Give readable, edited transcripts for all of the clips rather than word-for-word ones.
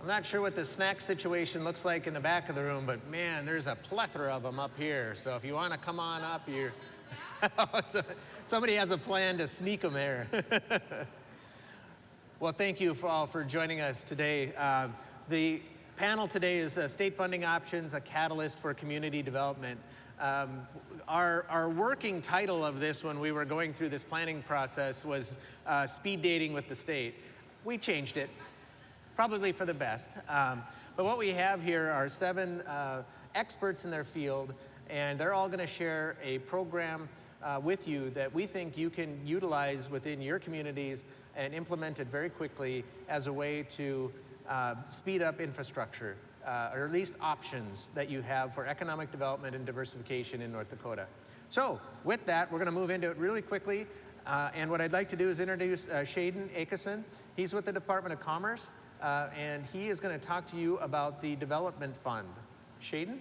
not sure what the snack situation looks like in the back of the room, but man, there's a plethora of them up here. So if you want to come on up, you're somebody has a plan to sneak them here. Well, thank you all for joining us today. The panel today is State Funding Options, a Catalyst for Community Development. Our working title of this when we were going through this planning process was Speed Dating with the State. We changed it, probably for the best. But what we have here are 7 experts in their field, and they're all going to share a program with you that we think you can utilize within your communities and implement it very quickly as a way to speed up infrastructure, or at least options that you have for economic development and diversification in North Dakota. So with that, we're going to move into it really quickly. And what I'd like to do is introduce Shaden Akeson. He's with the Department of Commerce, and he is going to talk to you about the Development Fund. Shaden?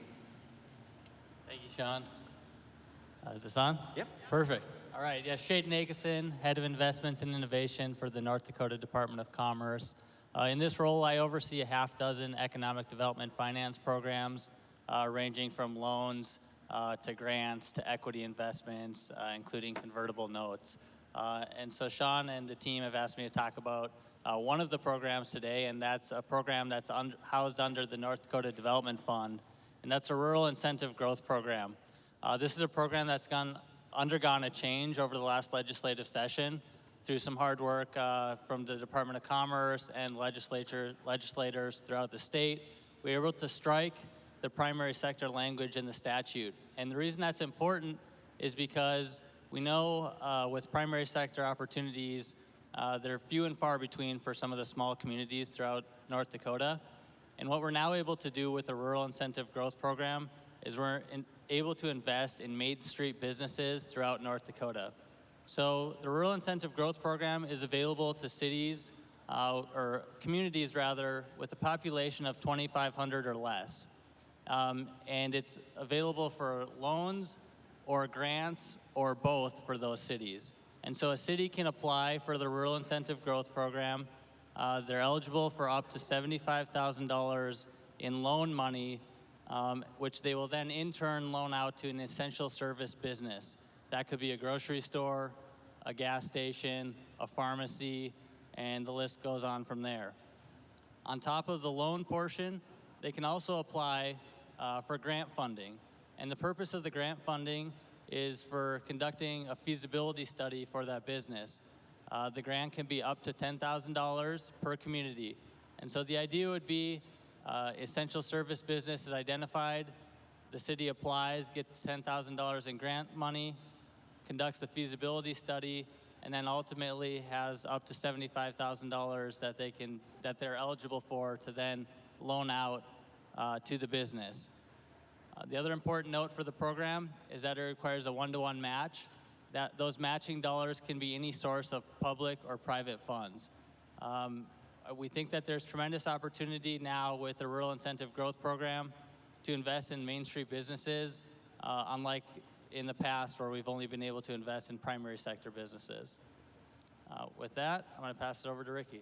Thank you, Sean. Is this on? Yep. Perfect. All right. Yeah, Shaden Akeson, Head of Investments and Innovation for the North Dakota Department of Commerce. In this role, I oversee a half-dozen economic development finance programs, ranging from loans to grants to equity investments, including convertible notes. And so Sean and the team have asked me to talk about one of the programs today, and that's a program that's housed under the North Dakota Development Fund, and that's a Rural Incentive Growth Program. This is a program that's undergone a change over the last legislative session through some hard work from the Department of Commerce and legislators throughout the state. We were able to strike the primary sector language in the statute. And the reason that's important is because we know with primary sector opportunities, they're few and far between for some of the small communities throughout North Dakota. And what we're now able to do with the Rural Incentive Growth Program is we're able to invest in Main Street businesses throughout North Dakota. So the Rural Incentive Growth Program is available to cities, or communities rather, with a population of 2,500 or less. And it's available for loans or grants or both for those cities. And so a city can apply for the Rural Incentive Growth Program. They're eligible for up to $75,000 in loan money, which they will then in turn loan out to an essential service business. That could be a grocery store, a gas station, a pharmacy, and the list goes on from there. On top of the loan portion, they can also apply for grant funding. And the purpose of the grant funding is for conducting a feasibility study for that business. The grant can be up to $10,000 per community. And so the idea would be essential service business is identified, the city applies, gets $10,000 in grant money, conducts the feasibility study, and then ultimately has up to $75,000 that they're eligible for to then loan out to the business. The other important note for the program is that it requires a one-to-one match. Those matching dollars can be any source of public or private funds. We think that there's tremendous opportunity now with the Rural Incentive Growth Program to invest in Main Street businesses, unlike in the past where we've only been able to invest in primary sector businesses. With that, I'm going to pass it over to Ricky.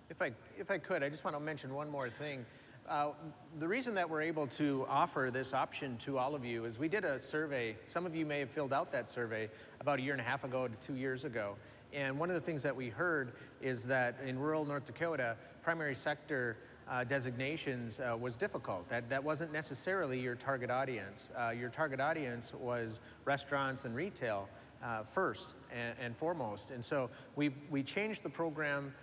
If I could, I just want to mention one more thing. The reason that we're able to offer this option to all of you is we did a survey. Some of you may have filled out that survey about 1.5 years ago to 2 years ago. And one of the things that we heard is that in rural North Dakota, primary sector designations was difficult. That wasn't necessarily your target audience. Your target audience was restaurants and retail first and foremost. And so we changed the program.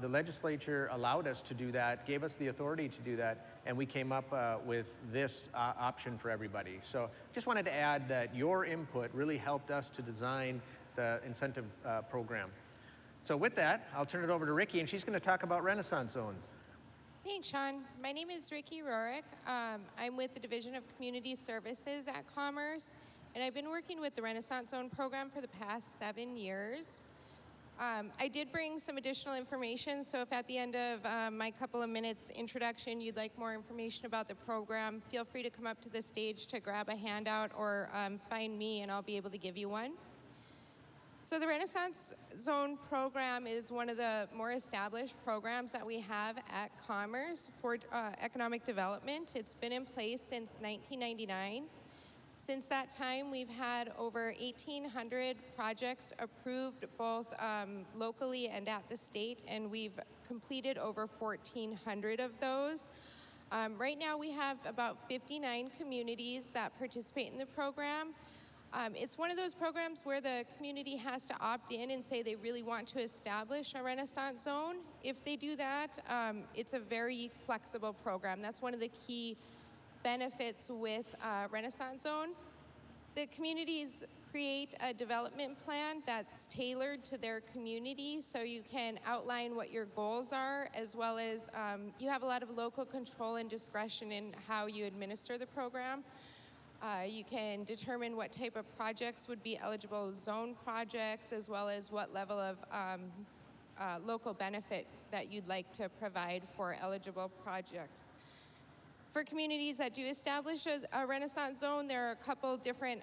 The legislature allowed us to do that, gave us the authority to do that, and we came up with this option for everybody. So just wanted to add that your input really helped us to design the incentive program. So with that, I'll turn it over to Ricky, and she's going to talk about Renaissance Zones. Thanks, Sean. My name is Ricky Rorick. I'm with the Division of Community Services at Commerce, and I've been working with the Renaissance Zone program for the past 7 years. I did bring some additional information, so if at the end of my couple of minutes introduction you'd like more information about the program, feel free to come up to the stage to grab a handout or find me and I'll be able to give you one. So the Renaissance Zone program is one of the more established programs that we have at Commerce for economic development. It's been in place since 1999. Since that time, we've had over 1,800 projects approved both locally and at the state, and we've completed over 1,400 of those. Right now, we have about 59 communities that participate in the program. It's one of those programs where the community has to opt in and say they really want to establish a Renaissance Zone. If they do that, it's a very flexible program. That's one of the key benefits with Renaissance Zone. The communities create a development plan that's tailored to their community, so you can outline what your goals are, as well as you have a lot of local control and discretion in how you administer the program. You can determine what type of projects would be eligible zone projects, as well as what level of local benefit that you'd like to provide for eligible projects. For communities that do establish a Renaissance Zone, there are a couple different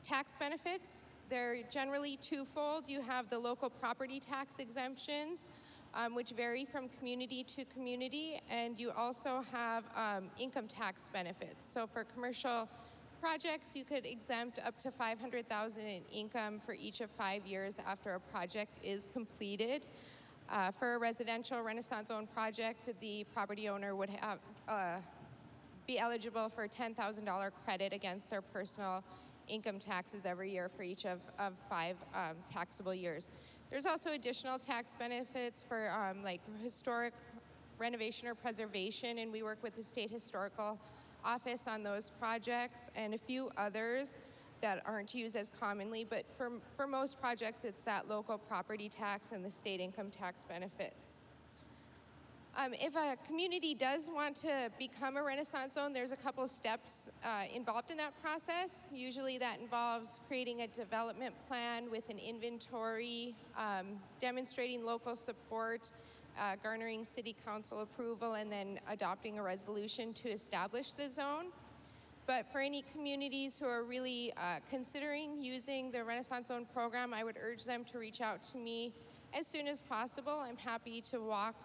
tax benefits. They're generally twofold. You have the local property tax exemptions, which vary from community to community, and you also have income tax benefits. So for commercial projects, you could exempt up to $500,000 in income for each of 5 years after a project is completed. For a residential Renaissance Zone project, the property owner would have be eligible for a $10,000 credit against their personal income taxes every year for each of 5 taxable years. There's also additional tax benefits for like historic renovation or preservation, and we work with the State Historical Office on those projects and a few others that aren't used as commonly, but for most projects, it's that local property tax and the state income tax benefits. If a community does want to become a Renaissance Zone, there's a couple steps involved in that process. Usually that involves creating a development plan with an inventory, demonstrating local support, garnering city council approval, and then adopting a resolution to establish the zone. But for any communities who are really considering using the Renaissance Zone program, I would urge them to reach out to me as soon as possible. I'm happy to walk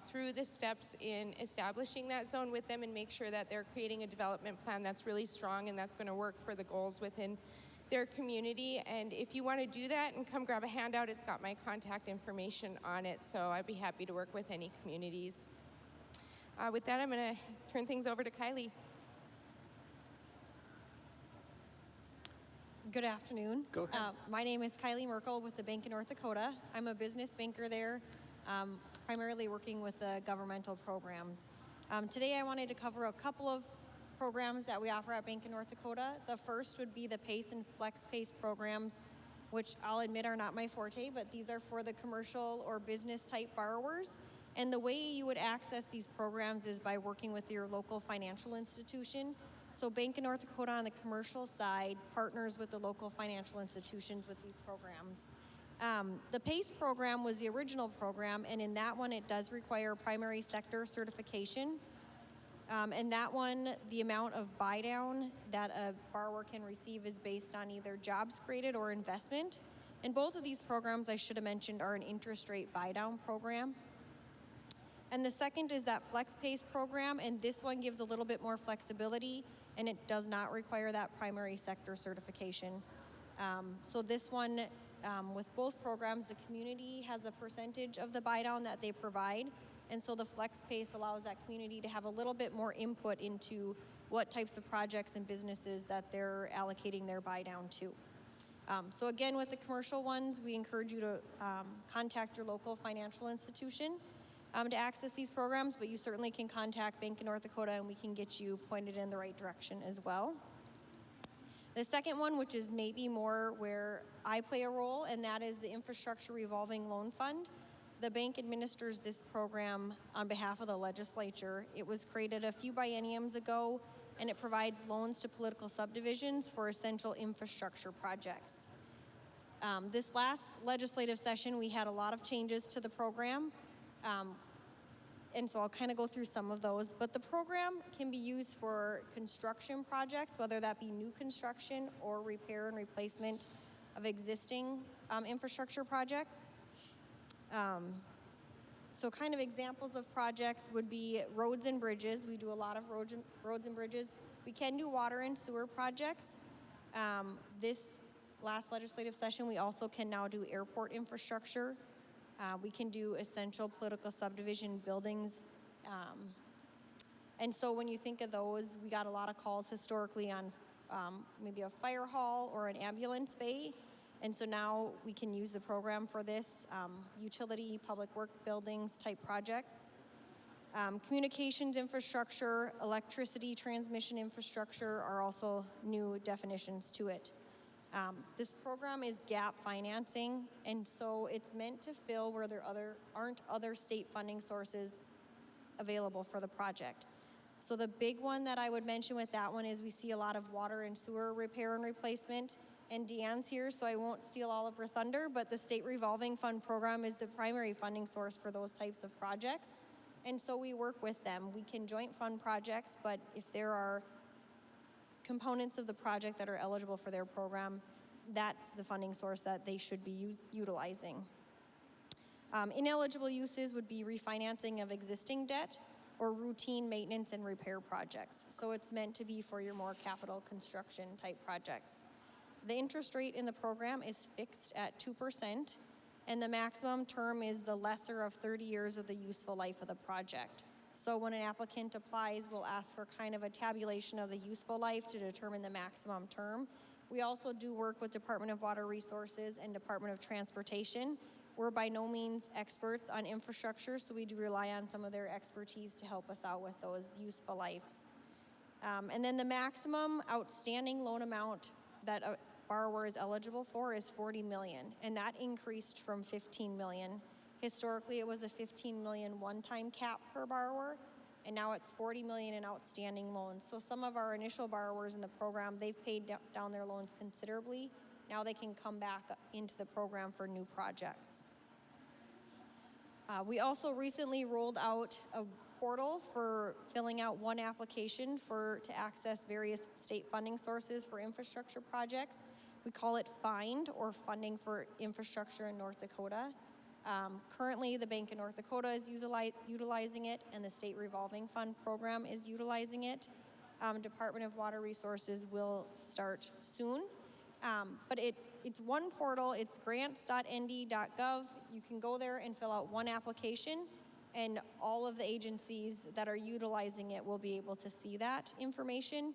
through the steps in establishing that zone with them and make sure that they're creating a development plan that's really strong and that's going to work for the goals within their community. And if you want to do that and come grab a handout, it's got my contact information on it, so I'd be happy to work with any communities. With that, I'm going to turn things over to Kylie. Good afternoon. Go ahead. My name is Kylie Merkel with the Bank of North Dakota. I'm a business banker there, primarily working with the governmental programs. Today I wanted to cover a couple of programs that we offer at Bank of North Dakota. The first would be the PACE and Flex PACE programs, which I'll admit are not my forte, but these are for the commercial or business type borrowers. And the way you would access these programs is by working with your local financial institution. So Bank of North Dakota on the commercial side partners with the local financial institutions with these programs. The PACE program was the original program, and in that one it does require primary sector certification. And that one, the amount of buy down that a borrower can receive is based on either jobs created or investment. And both of these programs, I should have mentioned, are an interest rate buy down program. And the second is that Flex PACE program, and this one gives a little bit more flexibility, and it does not require that primary sector certification. So this one, with both programs, the community has a percentage of the buy down that they provide, and so the Flex PACE allows that community to have a little bit more input into what types of projects and businesses that they're allocating their buy down to. So again, with the commercial ones, we encourage you to contact your local financial institution to access these programs, but you certainly can contact Bank of North Dakota and we can get you pointed in the right direction as well. The second one, which is maybe more where I play a role, and that is the Infrastructure Revolving Loan Fund. The bank administers this program on behalf of the legislature. It was created a few bienniums ago, and it provides loans to political subdivisions for essential infrastructure projects. This last legislative session, we had a lot of changes to the program. And so I'll kind of go through some of those, but the program can be used for construction projects, whether that be new construction or repair and replacement of existing infrastructure projects. So kind of examples of projects would be roads and bridges. We do a lot of roads and bridges. We can do water and sewer projects. This last legislative session, we also can now do airport infrastructure. We can do essential political subdivision buildings. And so when you think of those, we got a lot of calls historically on maybe a fire hall or an ambulance bay. And so now we can use the program for this, utility, public work buildings type projects. Communications infrastructure, electricity transmission infrastructure are also new definitions to it. This program is gap financing, and so it's meant to fill where there aren't other state funding sources available for the project. So the big one that I would mention with that one is we see a lot of water and sewer repair and replacement. And Deanne's here, so I won't steal all of her thunder, but the State Revolving Fund program is the primary funding source for those types of projects. And so we work with them. We can joint fund projects, but if there are components of the project that are eligible for their program, that's the funding source that they should be utilizing. Ineligible uses would be refinancing of existing debt or routine maintenance and repair projects. So it's meant to be for your more capital construction type projects. The interest rate in the program is fixed at 2%, and the maximum term is the lesser of 30 years of the useful life of the project. So when an applicant applies, we'll ask for kind of a tabulation of the useful life to determine the maximum term. We also do work with Department of Water Resources and Department of Transportation. We're by no means experts on infrastructure, so we do rely on some of their expertise to help us out with those useful lives. And then the maximum outstanding loan amount that a borrower is eligible for is $40 million, and that increased from $15 million. Historically, it was a $15 million one-time cap per borrower, and now it's $40 million in outstanding loans. So some of our initial borrowers in the program, they've paid down their loans considerably. Now they can come back into the program for new projects. We also recently rolled out a portal for filling out one application to access various state funding sources for infrastructure projects. We call it FIND, or Funding for Infrastructure in North Dakota. Currently, the Bank of North Dakota is utilizing it, and the State Revolving Fund program is utilizing it. Department of Water Resources will start soon. But it's one portal. It's grants.nd.gov. You can go there and fill out one application, and all of the agencies that are utilizing it will be able to see that information.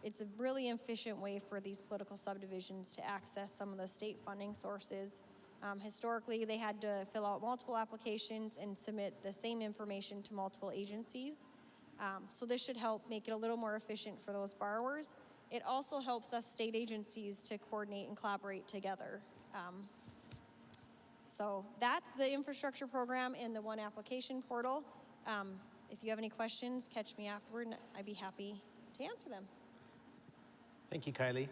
It's a really efficient way for these political subdivisions to access some of the state funding sources. Historically, they had to fill out multiple applications and submit the same information to multiple agencies. So this should help make it a little more efficient for those borrowers. It also helps us state agencies to coordinate and collaborate together. So that's the infrastructure program in the one application portal. If you have any questions, catch me afterward, and I'd be happy to answer them. Thank you, Kylie.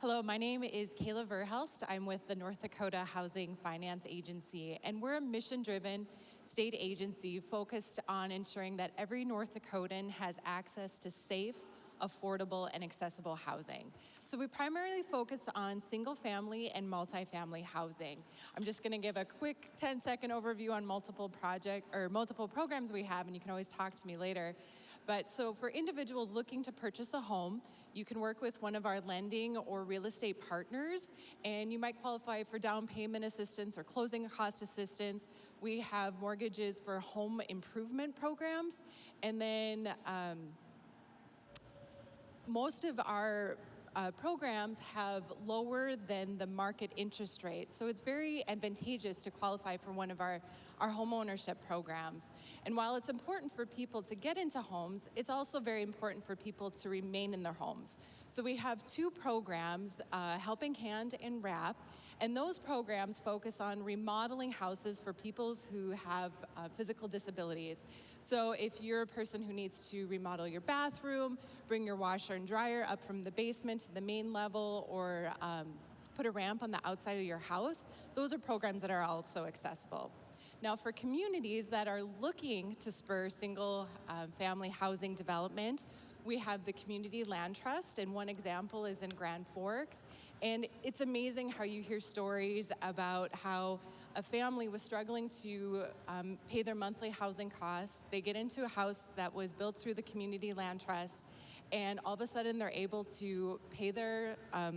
Hello, my name is Kayla Verhelst. I'm with the North Dakota Housing Finance Agency, and we're a mission-driven state agency focused on ensuring that every North Dakotan has access to safe, affordable, and accessible housing. So we primarily focus on single-family and multifamily housing. I'm just going to give a quick 10-second overview on multiple programs we have, and you can always talk to me later. But so for individuals looking to purchase a home, you can work with one of our lending or real estate partners, and you might qualify for down payment assistance or closing cost assistance. We have mortgages for home improvement programs, and then most of our programs have lower than the market interest rate. So it's very advantageous to qualify for one of our home ownership programs. And while it's important for people to get into homes, it's also very important for people to remain in their homes. So we have two programs, Helping Hand and WRAP, and those programs focus on remodeling houses for people who have physical disabilities. So if you're a person who needs to remodel your bathroom, bring your washer and dryer up from the basement to the main level, or put a ramp on the outside of your house, those are programs that are also accessible. Now, for communities that are looking to spur single family housing development, we have the Community Land Trust, and one example is in Grand Forks. And it's amazing how you hear stories about how a family was struggling to pay their monthly housing costs. They get into a house that was built through the Community Land Trust, and all of a sudden they're able to pay their,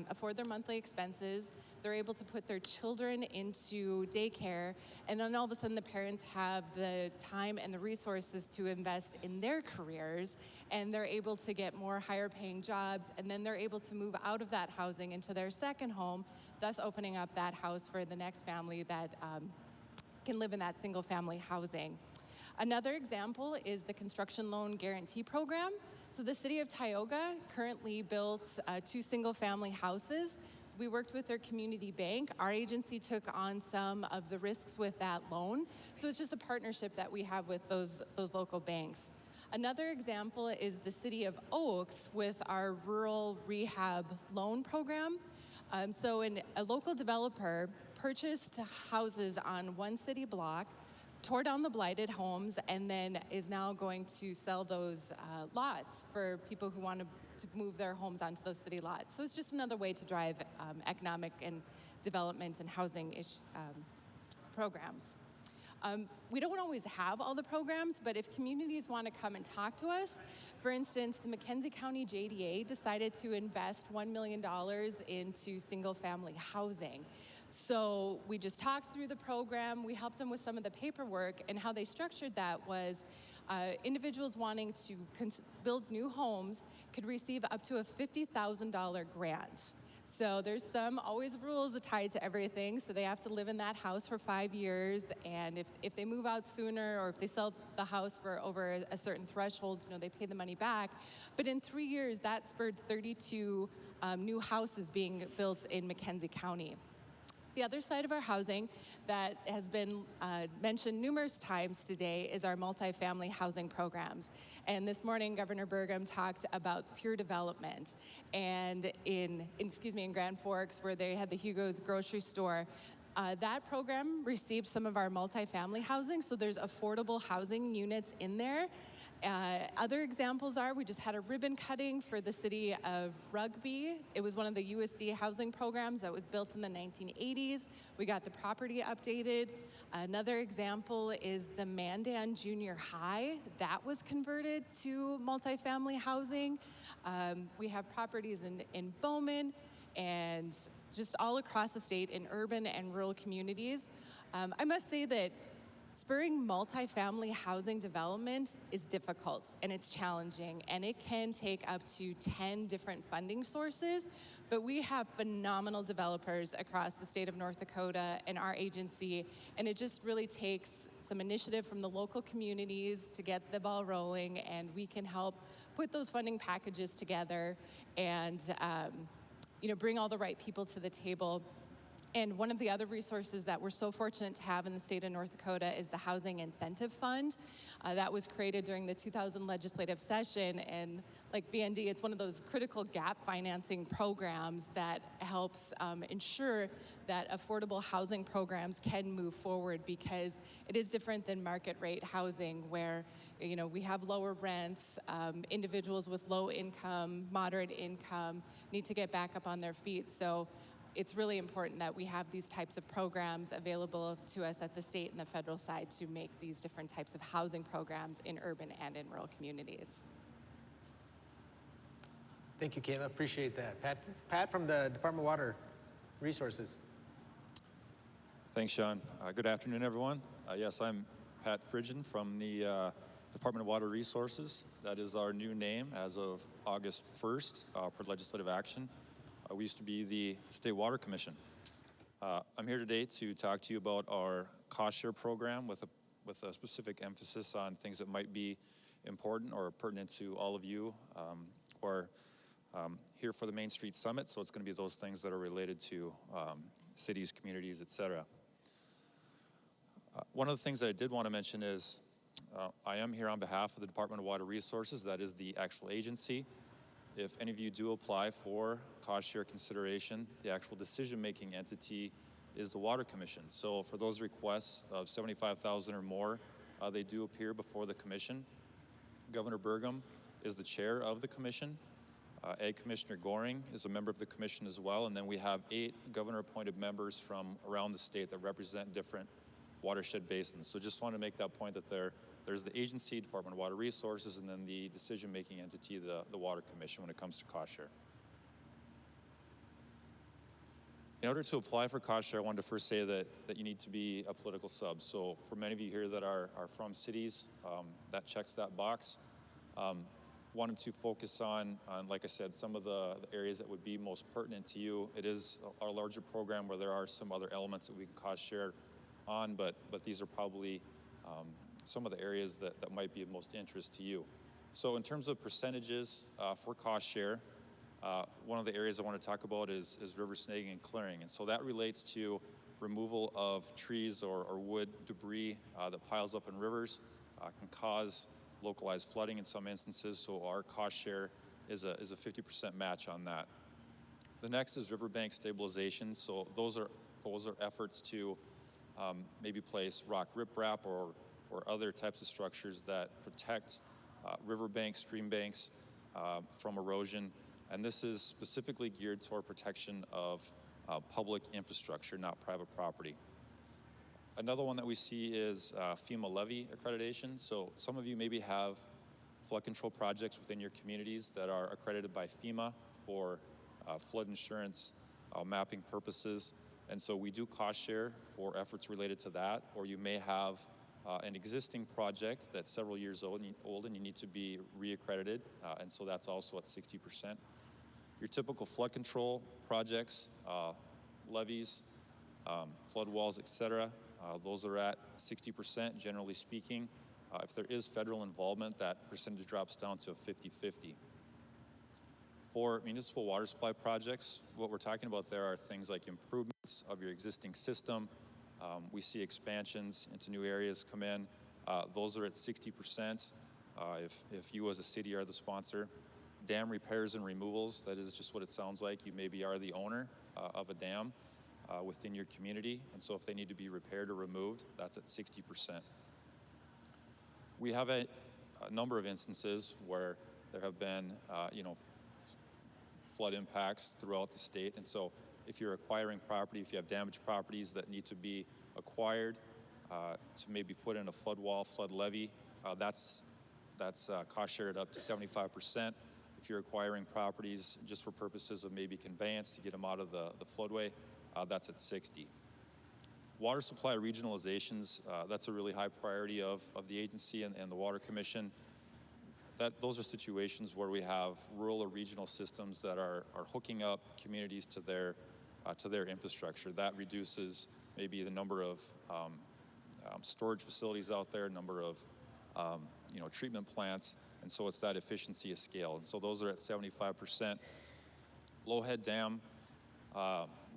afford their monthly expenses. They're able to put their children into daycare, and then all of a sudden the parents have the time and the resources to invest in their careers, and they're able to get more higher paying jobs, and then they're able to move out of that housing into their second home, thus opening up that house for the next family that can live in that single family housing. Another example is the Construction Loan Guarantee Program. So the city of Tioga currently built 2 single family houses. We worked with their community bank. Our agency took on some of the risks with that loan. So it's just a partnership that we have with those local banks. Another example is the city of Oaks with our rural rehab loan program. So a local developer purchased houses on one city block, tore down the blighted homes, and then is now going to sell those lots for people who want to move their homes onto those city lots. So it's just another way to drive economic and development and housing programs. We don't always have all the programs, but if communities want to come and talk to us, for instance, the McKenzie County JDA decided to invest $1 million into single-family housing. So we just talked through the program, we helped them with some of the paperwork, and how they structured that was individuals wanting to build new homes could receive up to a $50,000 grant. So there's always rules tied to everything. So they have to live in that house for 5 years, and if they move out sooner, or if they sell the house for over a certain threshold, they pay the money back. But in 3 years, that spurred 32 new houses being built in McKenzie County. The other side of our housing that has been mentioned numerous times today is our multifamily housing programs. And this morning, Governor Burgum talked about pure development. And in Grand Forks, where they had the Hugo's grocery store, that program received some of our multifamily housing, so there's affordable housing units in there. Other examples are, we just had a ribbon cutting for the city of Rugby. It was one of the USD housing programs that was built in the 1980s. We got the property updated. Another example is the Mandan Junior High. That was converted to multifamily housing. We have properties in Bowman and just all across the state in urban and rural communities. I must say that spurring multifamily housing development is difficult and it's challenging, and it can take up to 10 different funding sources, but we have phenomenal developers across the state of North Dakota and our agency, and it just really takes some initiative from the local communities to get the ball rolling, and we can help put those funding packages together and bring all the right people to the table. And one of the other resources that we're so fortunate to have in the state of North Dakota is the Housing Incentive Fund. That was created during the 2000 legislative session, and like BND, it's one of those critical gap financing programs that helps ensure that affordable housing programs can move forward, because it is different than market rate housing where we have lower rents, individuals with low income, moderate income need to get back up on their feet. So it's really important that we have these types of programs available to us at the state and the federal side to make these different types of housing programs in urban and in rural communities. Thank you, Kayla. Appreciate that. Pat from the Department of Water Resources. Thanks, Sean. Good afternoon, everyone. Yes, I'm Pat Fridgen from the Department of Water Resources. That is our new name as of August 1st per legislative action. We used to be the State Water Commission. I'm here today to talk to you about our cost share program with a specific emphasis on things that might be important or pertinent to all of you who are here for the Main Street Summit. So it's going to be those things that are related to cities, communities, etc. One of the things that I did want to mention is I am here on behalf of the Department of Water Resources. That is the actual agency. If any of you do apply for cost share consideration, the actual decision-making entity is the Water Commission. So for those requests of $75,000 or more, they do appear before the commission. Governor Burgum is the chair of the commission. Ag Commissioner Goring is a member of the commission as well, and then we have 8 governor-appointed members from around the state that represent different watershed basins. So just want to make that point that there's the agency, Department of Water Resources, and then the decision-making entity, the Water Commission, when it comes to cost share. In order to apply for cost share, I wanted to first say that you need to be a political sub. So for many of you here that are from cities, that checks that box. Wanted to focus on, like I said, some of the areas that would be most pertinent to you. It is our larger program where there are some other elements that we can cost share on, but these are probably some of the areas that might be of most interest to you. So in terms of percentages for cost share, one of the areas I want to talk about is river snagging and clearing. And so that relates to removal of trees or wood debris that piles up in rivers, can cause localized flooding in some instances. So our cost share is a 50% match on that. The next is riverbank stabilization. So those are efforts to maybe place rock riprap or other types of structures that protect riverbanks, stream banks from erosion. And this is specifically geared toward protection of public infrastructure, not private property. Another one that we see is FEMA levy accreditation. So some of you maybe have flood control projects within your communities that are accredited by FEMA for flood insurance mapping purposes. And so we do cost share for efforts related to that. Or you may have an existing project that's several years old and you need to be reaccredited. And so that's also at 60%. Your typical flood control projects, levees, flood walls, etc., those are at 60%, generally speaking. If there is federal involvement, that percentage drops down to 50-50. For municipal water supply projects, what we're talking about there are things like improvements of your existing system. We see expansions into new areas come in. Those are at 60%. If you as a city are the sponsor. Dam repairs and removals, that is just what it sounds like. You maybe are the owner of a dam within your community, and so if they need to be repaired or removed, that's at 60%. We have a number of instances where there have been, flood impacts throughout the state, and so if you're acquiring property, if you have damaged properties that need to be acquired to maybe put in a flood wall, flood levee, that's cost shared up to 75%. If you're acquiring properties just for purposes of maybe conveyance to get them out of the floodway, that's at 60. Water supply regionalizations, that's a really high priority of the agency and the Water Commission. Those are situations where we have rural or regional systems that are hooking up communities to their infrastructure. That reduces maybe the number of storage facilities out there, number of treatment plants, and so it's that efficiency of scale. And so those are at 75%. Low-head dam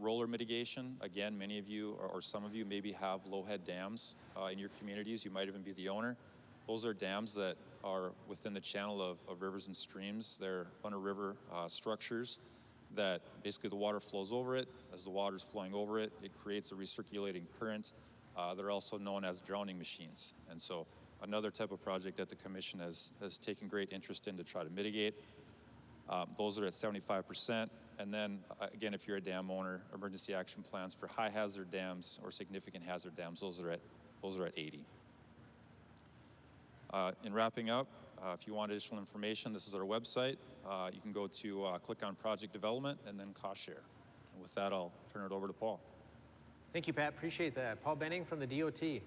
roller mitigation. Again, many of you or some of you maybe have low-head dams in your communities. You might even be the owner. Those are dams that are within the channel of rivers and streams. They're under river structures that basically the water flows over it. As the water's flowing over it, it creates a recirculating current. They're also known as drowning machines. And so another type of project that the Commission has taken great interest in to try to mitigate. Those are at 75%. And then again, if you're a dam owner, emergency action plans for high hazard dams or significant hazard dams, those are at 80. In wrapping up, if you want additional information, this is our website. You can go to click on project development and then cost share. And with that, I'll turn it over to Paul. Thank you, Pat. Appreciate that. Paul Benning from the DOT.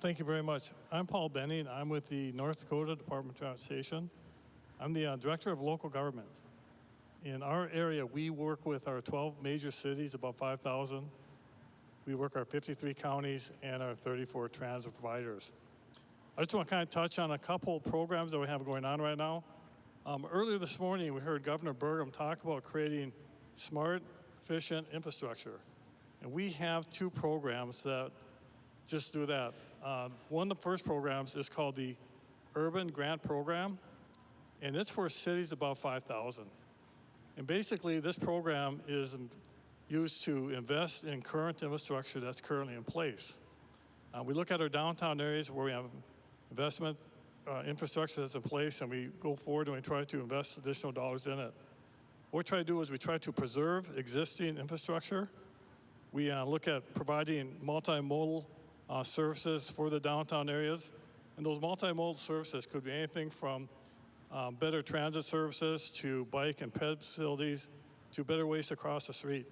Thank you very much. I'm Paul Benning. I'm with the North Dakota Department of Transportation. I'm the Director of Local Government. In our area, we work with our 12 major cities, about 5,000. We work our 53 counties and our 34 transit providers. I just want to kind of touch on a couple programs that we have going on right now. Earlier this morning, we heard Governor Burgum talk about creating smart, efficient infrastructure. And we have 2 programs that just do that. One of the first programs is called the Urban Grant Program, and it's for cities about 5,000. And basically, this program is used to invest in current infrastructure that's currently in place. We look at our downtown areas where we have investment infrastructure that's in place, and we go forward and we try to invest additional dollars in it. What we try to do is we try to preserve existing infrastructure. We look at providing multimodal services for the downtown areas. And those multimodal services could be anything from better transit services to bike and ped facilities to better ways to cross the street.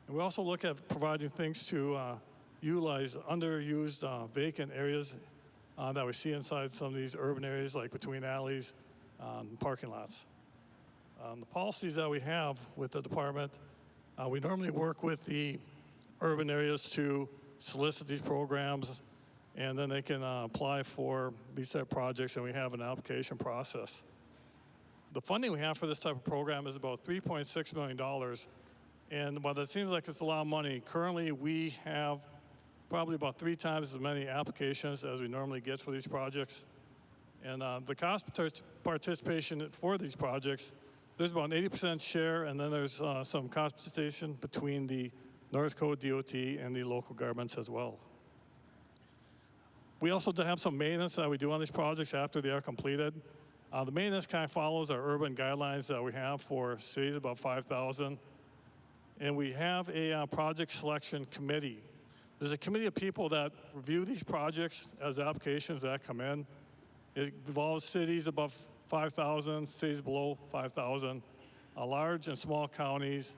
And we also look at providing things to utilize underused vacant areas that we see inside some of these urban areas, like between alleys and parking lots. The policies that we have with the department, we normally work with the urban areas to solicit these programs, and then they can apply for these type of projects, and we have an application process. The funding we have for this type of program is about $3.6 million, and while that seems like it's a lot of money, currently we have probably about 3 times as many applications as we normally get for these projects. And the cost participation for these projects, there's about an 80% share, and then there's some cost participation between the North Dakota DOT and the local governments as well. We also have some maintenance that we do on these projects after they are completed. The maintenance kind of follows our urban guidelines that we have for cities about 5,000. And we have a project selection committee. There's a committee of people that review these projects as applications that come in. It involves cities above 5,000, cities below 5,000, large and small counties,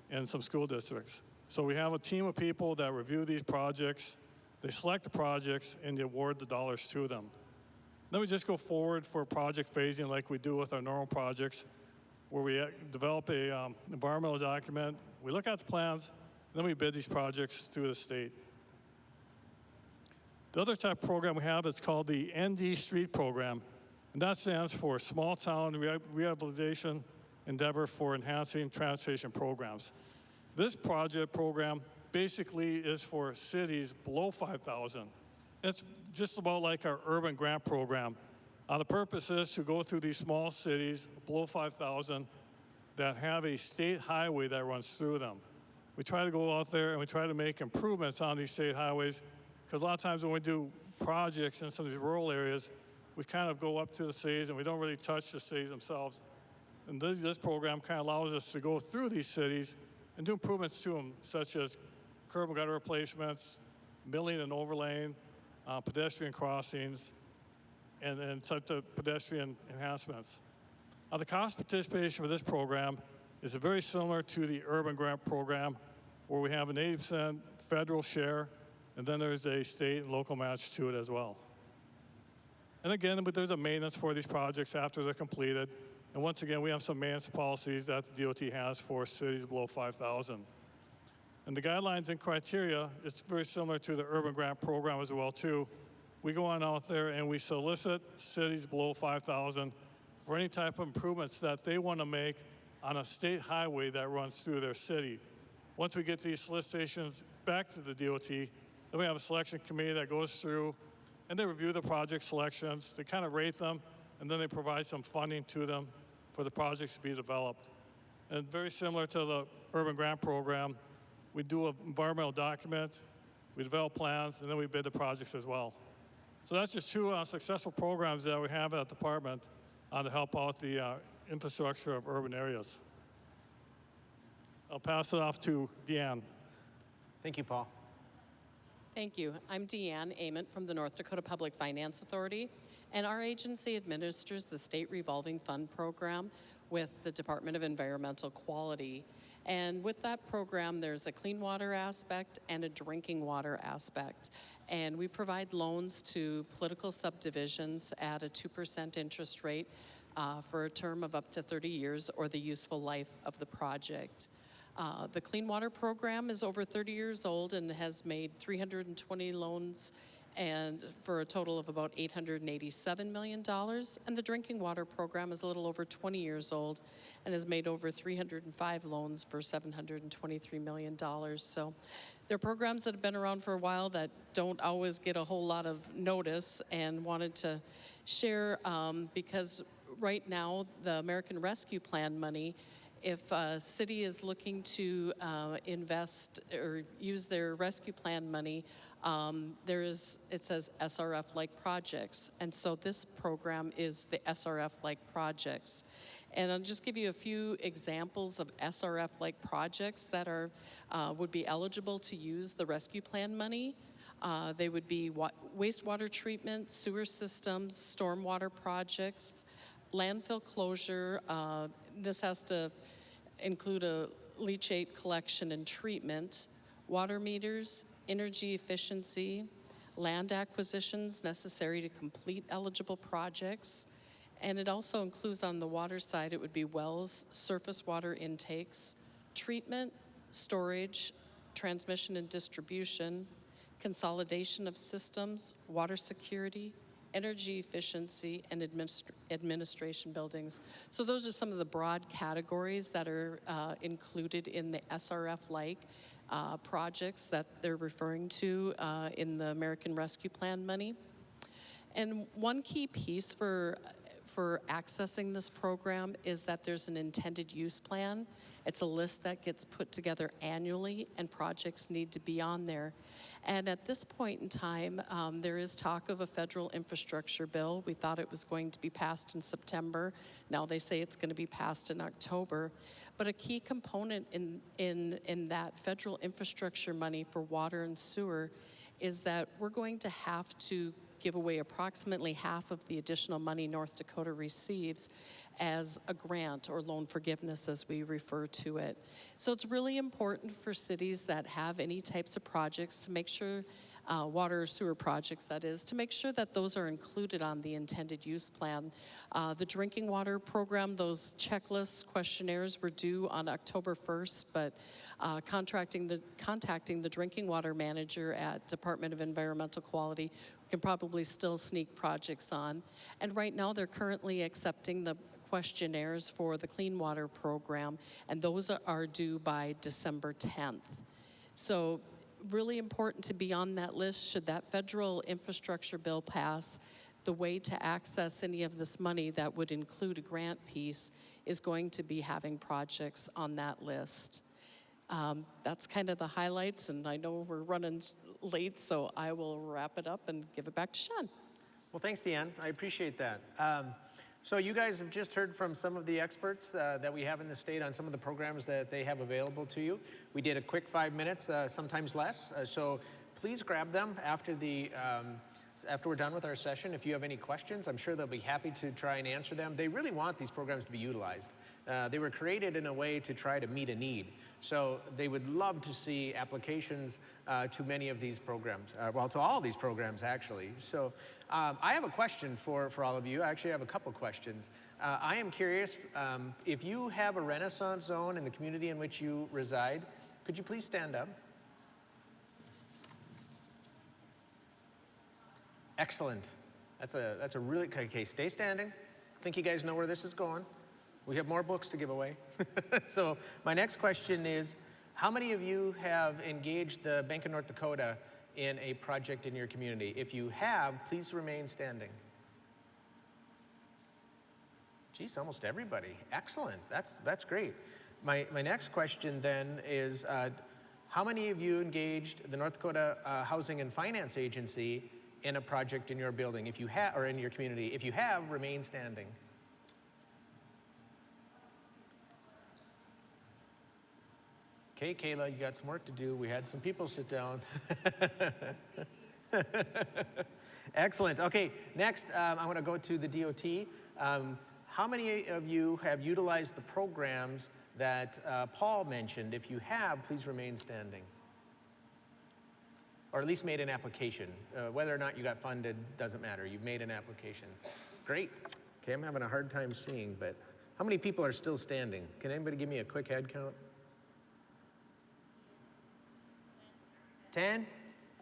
and some school districts. So we have a team of people that review these projects, they select the projects, and they award the dollars to them. Then we just go forward for project phasing like we do with our normal projects, where we develop a environmental document, we look at the plans, and then we bid these projects through the state. The other type of program we have is called the ND Street Program, and that stands for Small Town Rehabilitation Endeavor for Enhancing Transportation Programs. This project program basically is for cities below 5,000. It's just about like our urban grant program. The purpose is to go through these small cities below 5,000 that have a state highway that runs through them. We try to go out there and we try to make improvements on these state highways, because a lot of times when we do projects in some of these rural areas, we kind of go up to the cities and we don't really touch the cities themselves. And this program kind of allows us to go through these cities and do improvements to them, such as curb and gutter replacements, milling and overlaying, pedestrian crossings, and such pedestrian enhancements. The cost participation for this program is very similar to the urban grant program, where we have an 80% federal share, and then there's a state and local match to it as well. And again, but there's a maintenance for these projects after they're completed. And once again, we have some maintenance policies that the DOT has for cities below 5,000. And the guidelines and criteria, it's very similar to the urban grant program as well too. We go on out there and we solicit cities below 5,000 for any type of improvements that they want to make on a state highway that runs through their city. Once we get these solicitations back to the DOT, then we have a selection committee that goes through and they review the project selections, they kind of rate them, and then they provide some funding to them for the projects to be developed. And very similar to the urban grant program, we do an environmental document, we develop plans, and then we bid the projects as well. So that's just 2 successful programs that we have at the department to help out the infrastructure of urban areas. I'll pass it off to Deanne. Thank you, Paul. Thank you. I'm Deanne Ament from the North Dakota Public Finance Authority, and our agency administers the State Revolving Fund Program with the Department of Environmental Quality. And with that program, there's a clean water aspect and a drinking water aspect. And we provide loans to political subdivisions at a 2% interest rate for a term of up to 30 years or the useful life of the project. The Clean Water Program is over 30 years old and has made 320 loans and for a total of about $887 million. And the Drinking Water Program is a little over 20 years old and has made over 305 loans for $723 million. So they're programs that have been around for a while that don't always get a whole lot of notice, and wanted to share because right now the American Rescue Plan money if a city is looking to invest or use their rescue plan money, it says SRF-like projects. And so this program is the SRF-like projects. And I'll just give you a few examples of SRF-like projects that would be eligible to use the rescue plan money. They would be wastewater treatment, sewer systems, stormwater projects, landfill closure. This has to include a leachate collection and treatment, water meters, energy efficiency, land acquisitions necessary to complete eligible projects. And it also includes on the water side, it would be wells, surface water intakes, treatment, storage, transmission and distribution, consolidation of systems, water security, energy efficiency, and administration buildings. So those are some of the broad categories that are included in the SRF-like projects that they're referring to in the American Rescue Plan money. And one key piece for accessing this program is that there's an intended use plan. It's a list that gets put together annually, and projects need to be on there. And at this point in time, there is talk of a federal infrastructure bill. We thought it was going to be passed in September. Now they say it's going to be passed in October. But a key component in that federal infrastructure money for water and sewer is that we're going to have to give away approximately half of the additional money North Dakota receives as a grant or loan forgiveness, as we refer to it. So it's really important for cities that have any types of projects to make sure, water or sewer projects that is, to make sure that those are included on the intended use plan. The drinking water program, those checklists, questionnaires were due on October 1st, but contacting the drinking water manager at Department of Environmental Quality, we can probably still sneak projects on. And right now they're currently accepting the questionnaires for the clean water program, and those are due by December 10th. So really important to be on that list should that federal infrastructure bill pass. The way to access any of this money that would include a grant piece is going to be having projects on that list. That's kind of the highlights, and I know we're running late, so I will wrap it up and give it back to Sean. Well, thanks, Deanne. I appreciate that. So you guys have just heard from some of the experts that we have in the state on some of the programs that they have available to you. We did a quick 5 minutes, sometimes less. So please grab them after we're done with our session. If you have any questions, I'm sure they'll be happy to try and answer them. They really want these programs to be utilized. They were created in a way to try to meet a need. So they would love to see applications to many of these programs, well, to all these programs, actually. So I have a question for all of you. I actually have a couple questions. I am curious, if you have a Renaissance zone in the community in which you reside, could you please stand up? Excellent. That's a really, okay, stay standing. I think you guys know where this is going. We have more books to give away. So my next question is, how many of you have engaged the Bank of North Dakota in a project in your community? If you have, please remain standing. Geez, almost everybody. Excellent. That's great. My next question then is, how many of you engaged the North Dakota Housing and Finance Agency in a project in your building? If you have, or in your community. If you have, remain standing. Okay, Kayla, you got some work to do. We had some people sit down. Excellent. Okay, next I want to go to the DOT. How many of you have utilized the programs that Paul mentioned? If you have, please remain standing. Or at least made an application. Whether or not you got funded doesn't matter. You've made an application. Great. Okay, I'm having a hard time seeing, but how many people are still standing? Can anybody give me a quick head count? 10?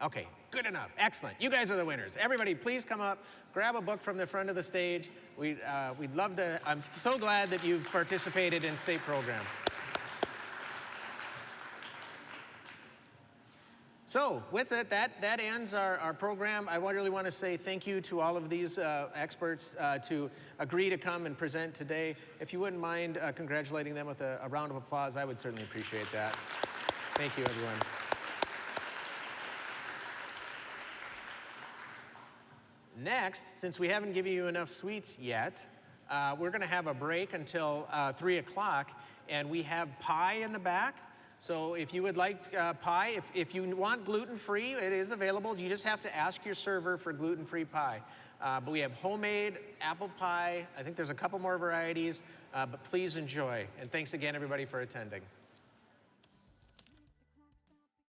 Okay, good enough. Excellent. You guys are the winners. Everybody, please come up, grab a book from the front of the stage. We'd love to. I'm so glad that you've participated in state programs. So with it, that ends our program. I really want to say thank you to all of these experts to agree to come and present today. If you wouldn't mind congratulating them with a round of applause, I would certainly appreciate that. Thank you, everyone. Next, since we haven't given you enough sweets yet, we're going to have a break until 3 o'clock, and we have pie in the back. So if you would like pie, if you want gluten-free, it is available. You just have to ask your server for gluten-free pie. But we have homemade apple pie. I think there's a couple more varieties, but please enjoy. And thanks again, everybody, for attending.